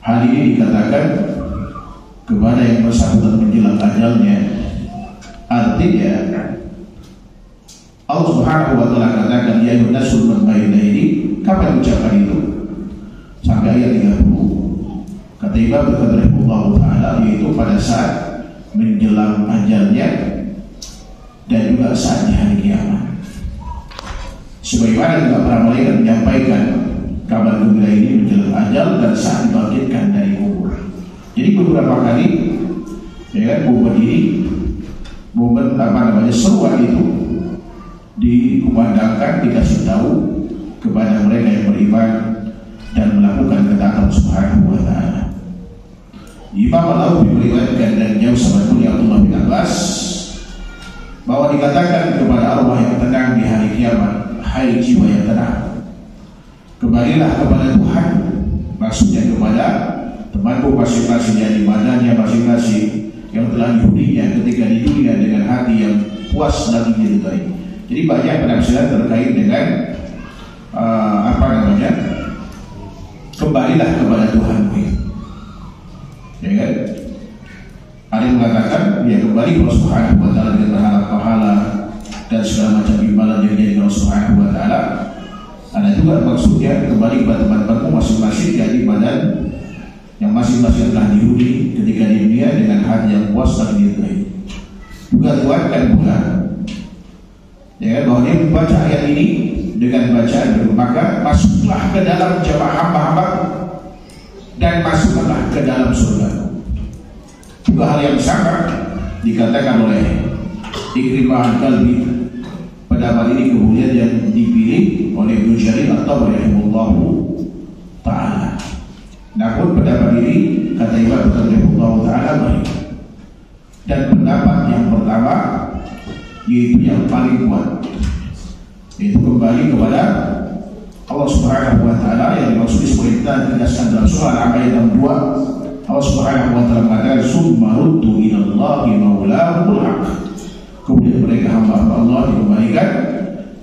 Hal ini dikatakan kepada yang bersangkutan menjelang ajalnya. Artinya Allah Subhanahu wa Ta'ala katakan, ya ayyuhan nasul mutmainnah ini, kapan ucapan itu? Sampai ayat 30. Kata Imam Allah Ta'ala, yaitu pada saat menjelang ajalnya dan juga saat di hari kiamat. Sebagaimana juga para malaikat menyampaikan kabar gembira ini menjelang ajal dan saat dibangkitkan dari kubur. Jadi beberapa kali, ya kan, momen seruan itu dikumandangkan, dikasih tahu kepada mereka yang beriman dan melakukan ketaatan Subhanahu wa Ta'ala. Imam Al-Nawawi meriwayatkan dan jauh sahabat mulia Abdullah bin Abbas bahwa dikatakan kepada Allah yang tenang di hari kiamat, hai jiwa yang tenang, kembalilah kepada Tuhan, maksudnya kepada temanku masing-masing yang di badannya masing-masing yang telah dihuninya ketika di dunia dengan hati yang puas dan diridai. Jadi banyak penafsiran terkait dengan kembalilah kepada Tuhanmu. Ya kan? Ada yang mengatakan, ya kembali ke Allah Subhanahu wa Ta'ala dengan berharap pahala dan segala macam imbalan yang jadi Allah Subhanahu wa Ta'ala. Ada juga maksudnya kembali kepada teman-temanmu masing-masing dari badan yang masing-masing telah dihuni ketika di dunia dengan hati yang puas dan diridai. Juga tuan kan bukan, ya kan, bahwa dia membaca ayat ini dengan bacaan itu, maka masuklah ke dalam jamaah hamba-hamba dan masuklah ke dalam surga. Juga hal yang sama dikatakan oleh Ikrimah Al-Kalbi. Pendapat ini kemudian yang dipilih oleh Ibnu Jarir atau rahimahullahu ta'ala. Namun pendapat ini kata Imam rahimahullahu ta'ala baik. Dan pendapat yang pertama yaitu yang paling kuat, yaitu kembali kepada Allah Subhanahu wa ta'ala yang dimaksud disebutkan tegaskan dalam surah Al-An'am ayat 62. Allah Subhanahu wa ta'ala mengatakan summa ruddu ila Allahi maulahumul haq. Kemudian mereka hamba-hamba Allah dikembalikan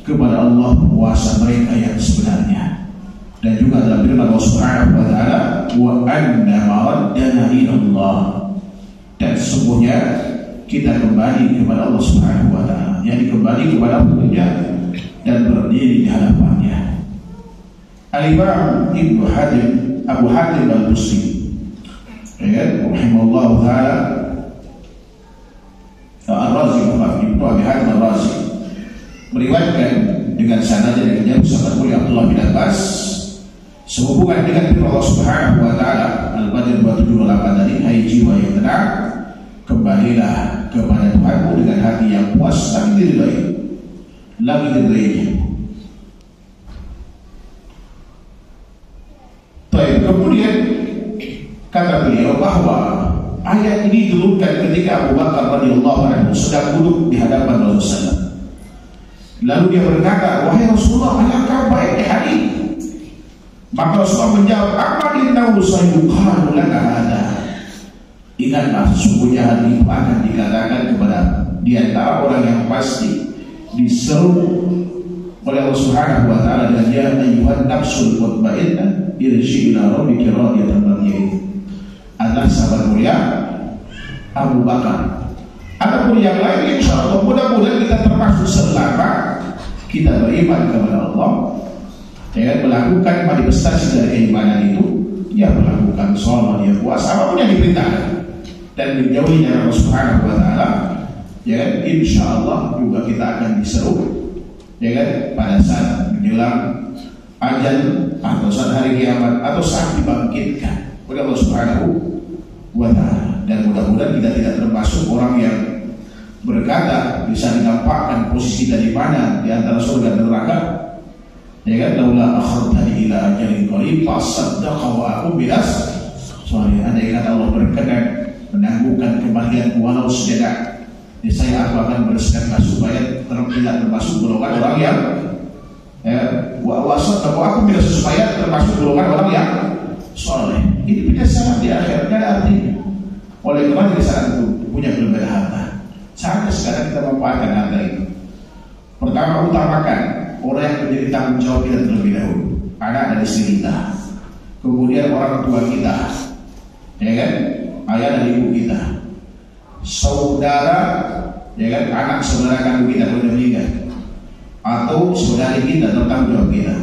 kepada Allah penguasa mereka yang sebenarnya. Dan juga dalam firman Allah Subhanahu wa ta'ala wa anna maraddana ila Allah, dan sesungguhnya kita kembali kepada Allah Subhanahu wa ta'ala, yang kembali kepada Allah dan berdiri di hadapannya. Al-Imam Ibnu Hatim Abu Hatim Al-Busti rahimahullah ta'ala Al-Razi Ibnu Abi Hatim Al-Razi meriwayatkan dengan sanadnya dari Nabi sahabat mulia Abdullah bin Abbas sehubungan dengan firman Allah Subhanahu wa ta'ala Al-Baqarah 278 tadi, hai jiwa yang tenang, kembalilah kepada Tuhanmu dengan hati yang puas lagi diridainya. Kemudian kata beliau bahwa ayat ini diturunkan ketika Abu Bakar radhiyallahu anhu sedang duduk di hadapan Rasulullah. Lalu dia berkata, wahai Rasulullah, alangkah baiknya hari ini. Maka Rasulullah menjawab, amalinahu sayuqalu laka hada. Ingatlah, sesungguhnya hari itu akan dikatakan kepada di antara orang yang pasti diseru oleh Allah Subhanahu wa ta'ala dan ya ayyuhan nafsul mutmainnah irji ila rabbika radiyatan mardiyah. Adalah sahabat mulia Abu Bakar. Adapun yang lain insyaallah mudah-mudahan kita termasuk selama kita beriman kepada Allah, ya, melakukan manifestasi dari keimanan itu, ya melakukan sholat, ya puasa, apapun yang diperintahkan dan menjauhi dari Allah Subhanahu wa ta'ala, ya insyaallah juga kita akan diseru, ya kan, pada saat menjelang ajal atau saat hari kiamat atau saat dibangkitkan oleh Allah Subhanahu wa ta'ala. Dan mudah-mudahan kita tidak termasuk orang yang berkata bisa dinampakkan posisi dari mana di antara surga dan neraka, ya kan, laula akhartani ila ajalin qarib fasaddaqa wa aqum bilas salih. Andai kata Allah berkenan menangguhkan kematian walau sejenak, saya akan bersedekah supaya tidak termasuk golongan orang yang wasaddaqa wa aqum bilas, supaya termasuk golongan orang yang saleh. Ini biasa di akhirat, tidak ada artinya. Oleh karena di saat itu punya kelebihan harta. Saatnya sekarang kita memanfaatkan harta itu. Pertama, utamakan orang yang menjadi tanggung jawab kita terlebih dahulu, anak dan istri kita, kemudian orang tua kita, ya kan, ayah dan ibu kita, saudara, ya kan, anak saudara kandung kita kalau meninggal, atau saudari kita atau tanggung jawab kita,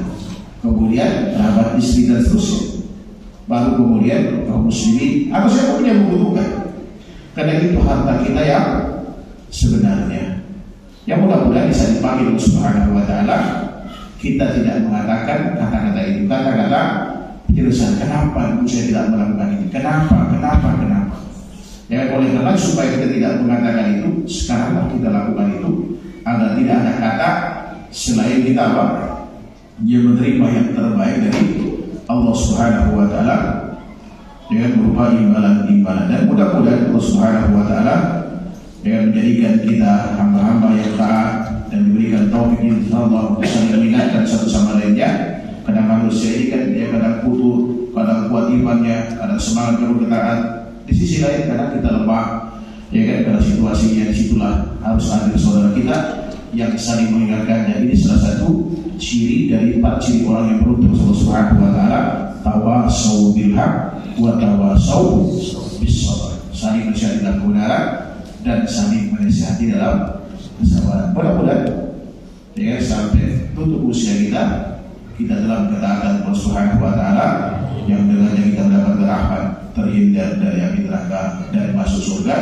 kemudian kerabat istri dan seterusnya, baru kemudian kaum muslimin atau siapa yang membutuhkan. Karena itu harta kita yang sebenarnya, yang mudah-mudahan bisa dipakai oleh Subhanahu wa ta'ala. Kita tidak mengatakan kata-kata itu, kata-kata penjelasan kenapa ibu saya tidak melakukan ini, kenapa. Ya, oleh karena supaya kita tidak mengatakan itu, sekaranglah kita lakukan itu agar tidak ada kata selain kita apa, dia menerima yang terbaik dari Allah Subhanahu wa ta'ala dengan berupa imbalan. Dan mudah-mudahan Allah Subhanahu wa ta'ala dengan menjadikan kita hamba-hamba yang taat dan diberikan taufik insyaallah bisa mengingatkan satu sama lainnya. Karena manusia ini kan dia kadang putus, kadang kuat imannya, kadang semangat untuk taat. Di sisi lain kadang kita lemah, ya kan, karena situasinya disitulah harus hadir saudara kita yang saling mengingatkan. Dan ini salah satu ciri dari 4 ciri orang yang beruntung Allah Subhanahu wa ta'ala, tawasau bil haq wa tawasau bis sabr, saling menasihati dalam kebenaran dan saling menasihati dalam kesabaran. Mudah-mudahan ya sampai tutup usia kita dalam ketaatan Allah Subhanahu wa ta'ala, yang dengannya kita mendapat rahmat, terhindar dari api neraka dan masuk surga,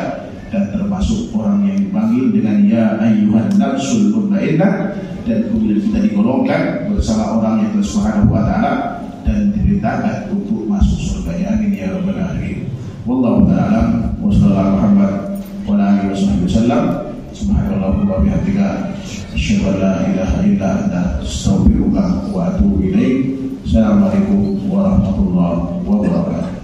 dan termasuk orang yang dipanggil dengan ya ayyuhan nafsul mutmainnah, dan kemudian kita digolongkan bersama orang yang Allah Subhanahu wa taala dan diperintahkan untuk masuk surga. Amin ya rabbal alamin. Wallahu ta'ala wa sallallahu Muhammad wa alihi wasallam. Subhanallah wa bihamdika asyhadu an la ilaha illa anta astaghfiruka wa atubu ilaik. Assalamualaikum warahmatullahi wabarakatuh.